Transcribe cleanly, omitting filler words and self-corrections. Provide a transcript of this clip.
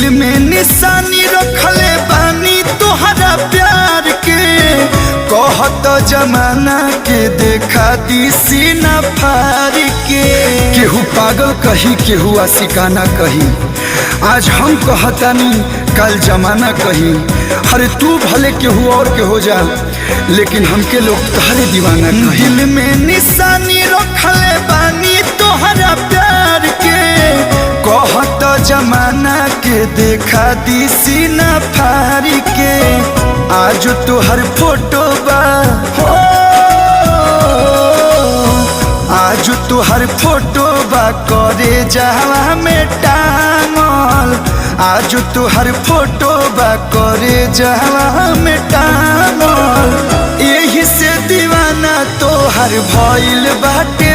दिल में निशानी रखले बानी तोहरा प्यार के। कहत जमाना के देखा दी सीना फाड़ के। केहू पागल कही केहू आशिकाना कही, आज हम कहतानी कल जमाना कही। अरे तू भले केहू और के हो जा, लेकिन हमके लोग तोहरे दीवाना कही। दिल में निशानी रखले बानी तोहरा प्यार के। कहत जमाना के देखा दी सीना फाड़ के। आज तोहर फोटो बा हो, आज तोहर फोटो बा करे जावा में टांगल। आज तोहर फोटो बा करे जावा में टांगल। यही से दीवाना तोहर भइल बाटे।